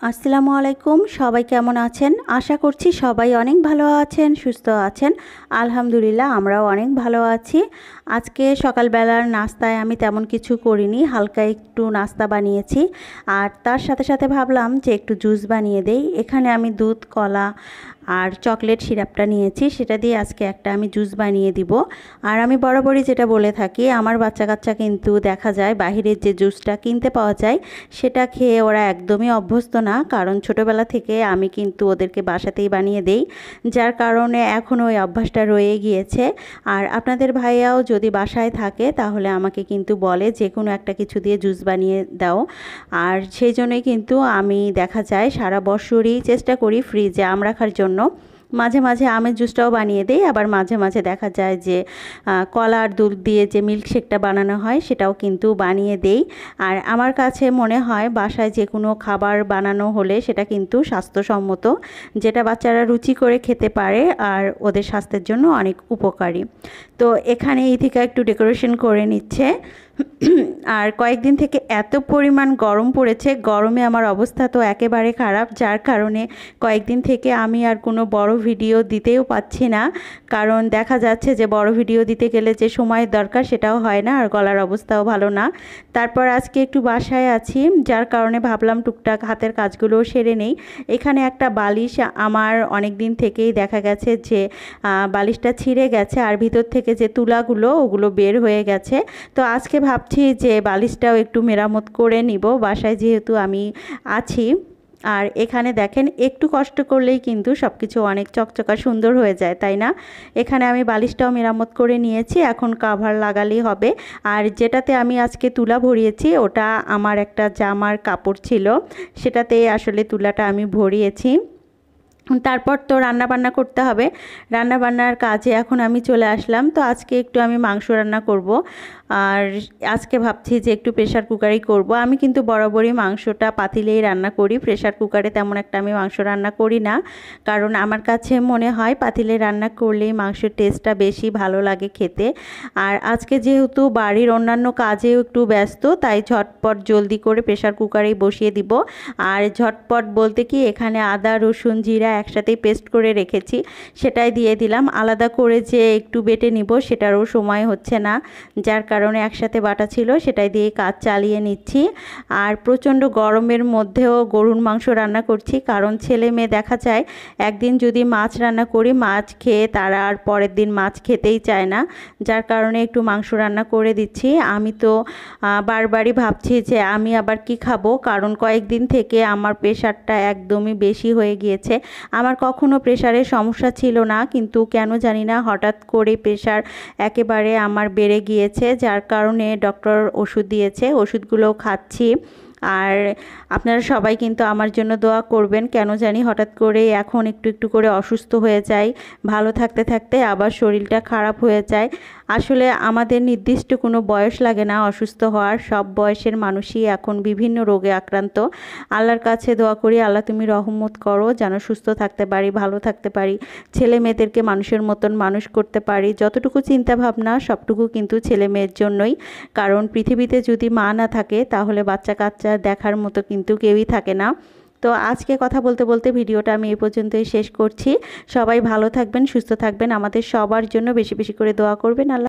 আসসালামু আলাইকুম। সবাই কেমন আছেন? আশা করছি সবাই অনেক ভালো আছেন, সুস্থ আছেন। আলহামদুলিল্লাহ আমরাও অনেক ভালো আছি। আজকে সকালবেলার নাস্তায় আমি তেমন কিছু করিনি, হালকা একটু নাস্তা বানিয়েছি। আর তার সাথে সাথে ভাবলাম যে একটু জুস বানিয়ে দেই। এখানে আমি দুধ, কলা আর চকলেট সিরাপটা নিয়েছি, সেটা দিয়ে আজকে একটা আমি জুস বানিয়ে দিব। আর আমি বরাবরই যেটা বলে থাকি, আমার বাচ্চা কাচ্চা কিন্তু দেখা যায় বাহিরের যে জুসটা কিনতে পাওয়া যায় সেটা খেয়ে ওরা একদমই অভ্যস্ত না, কারণ ছোটোবেলা থেকে আমি কিন্তু ওদেরকে বাসাতেই বানিয়ে দেই, যার কারণে এখনও ওই অভ্যাসটা রয়ে গিয়েছে। আর আপনাদের ভাইয়াও যদি বাসায় থাকে তাহলে আমাকে কিন্তু বলে যে কোনো একটা কিছু দিয়ে জুস বানিয়ে দাও। আর সেই জন্যই কিন্তু আমি দেখা যায় সারা বছরই চেষ্টা করি ফ্রিজে আম রাখার জন্য। মাঝে মাঝে আমের জুসটাও বানিয়ে দেই, আবার মাঝে মাঝে দেখা যায় যে কলা আর দুধ দিয়ে যে মিল্কশেকটা বানানো হয় সেটাও কিন্তু বানিয়ে দেই। আর আমার কাছে মনে হয় বাসায় যে কোনো খাবার বানানো হলে সেটা কিন্তু স্বাস্থ্যসম্মত, যেটা বাচ্চারা রুচি করে খেতে পারে আর ওদের স্বাস্থ্যের জন্য অনেক উপকারী। তো এখানে ইথিকা একটু ডেকোরেশন করে নিচ্ছে। আর কয়েকদিন থেকে এত পরিমাণ গরম পড়েছে, গরমে আমার অবস্থা তো একেবারে খারাপ, যার কারণে কয়েকদিন থেকে আমি আর কোনো বড় ভিডিও দিতেও পাচ্ছি না, কারণ দেখা যাচ্ছে যে বড় ভিডিও দিতে গেলে যে সময়ের দরকার সেটাও হয় না, আর গলার অবস্থাও ভালো না। তারপর আজকে একটু বাসায় আছি, যার কারণে ভাবলাম টুকটাক হাতের কাজগুলোও সেরে নেই। এখানে একটা বালিশ আমার অনেক দিন থেকেই দেখা গেছে যে বালিশটা ছিঁড়ে গেছে, আর ভিতর থেকে যে তুলাগুলো ওগুলো বের হয়ে গেছে। তো আজকে ভাবছি যে বালিশটাও একটু মেরামত করে নিব, বাসায় যেহেতু আমি আছি। আর এখানে দেখেন একটু কষ্ট করলেই কিন্তু সব কিছু অনেক চকচকা সুন্দর হয়ে যায়, তাই না? এখানে আমি বালিশটাও মেরামত করে নিয়েছি, এখন কাভার লাগালেই হবে। আর যেটাতে আমি আজকে তুলা ভরিয়েছি ওটা আমার একটা জামার কাপড় ছিল, সেটাতে আসলে তুলাটা আমি ভরিয়েছি। তারপর তো রান্না বান্না করতে হবে, রান্না বান্নার কাজে এখন আমি চলে আসলাম। তো আজকে একটু আমি মাংস রান্না করব, আর আজকে ভাবছি যে একটু প্রেশার কুকারেই করব। আমি কিন্তু বরাবরই মাংসটা পাতিলেই রান্না করি, প্রেশার কুকারে তেমন একটা আমি মাংস রান্না করি না, কারণ আমার কাছে মনে হয় পাতিলে রান্না করলেই মাংসের টেস্টটা বেশি ভালো লাগে খেতে। আর আজকে যেহেতু বাড়ির অন্যান্য কাজেও একটু ব্যস্ত, তাই ঝটপট জলদি করে প্রেশার কুকারেই বসিয়ে দিব। আর ঝটপট বলতে কি, এখানে আদা, রসুন, জিরা একসাথেই পেস্ট করে রেখেছি, সেটাই দিয়ে দিলাম। আলাদা করে যে একটু বেটে নিব সেটারও সময় হচ্ছে না, যার কারণে একসাথে বাটা ছিল সেটাই দিয়ে কাজ চালিয়ে নিচ্ছি। আর প্রচণ্ড গরমের মধ্যেও গরুর মাংস রান্না করছি, কারণ ছেলে মেয়ে দেখা যায় একদিন যদি মাছ রান্না করি, মাছ খেয়ে তারা আর পরের দিন মাছ খেতেই চায় না, যার কারণে একটু মাংস রান্না করে দিচ্ছি। আমি তো বারবারই ভাবছি যে আমি আবার কি খাবো, কারণ কয়েকদিন থেকে আমার প্রেশারটা একদমই বেশি হয়ে গিয়েছে। আমার কখনো প্রেশারের সমস্যা ছিল না, কিন্তু কেন জানি না হঠাৎ করে প্রেশার একেবারে আমার বেড়ে গিয়েছে, যার কারণে ডক্টর ওষুধ দিয়েছে, ওষুধগুলোও খাচ্ছি। আর আপনারা সবাই কিন্তু আমার জন্য দোয়া করবেন, কেন জানি হঠাৎ করে এখন একটু একটু করে অসুস্থ হয়ে যাই, ভালো থাকতে থাকতে আবার শরীরটা খারাপ হয়ে যায়। আসলে আমাদের নির্দিষ্ট কোনো বয়স লাগে না অসুস্থ হওয়ার, সব বয়সের মানুষই এখন বিভিন্ন রোগে আক্রান্ত। আল্লাহর কাছে দোয়া করি, আল্লাহ তুমি রহমত করো যেন সুস্থ থাকতে পারি, ভালো থাকতে পারি, ছেলে মেয়েদেরকে মানুষের মতন মানুষ করতে পারি। যতটুকু চিন্তা ভাবনা সবটুকু কিন্তু ছেলে মেয়ের জন্যই, কারণ পৃথিবীতে যদি মা না থাকে তাহলে বাচ্চা কাচ্চা দেখার মতো কিন্তু কেউই থাকে না। তো আজকে কথা বলতে বলতে ভিডিওটা আমি এই পর্যন্তই শেষ করছি। সবাই ভালো থাকবেন, সুস্থ থাকবেন, আমাদের সবার জন্য বেশি বেশি করে দোয়া করবেন। আল্লাহ।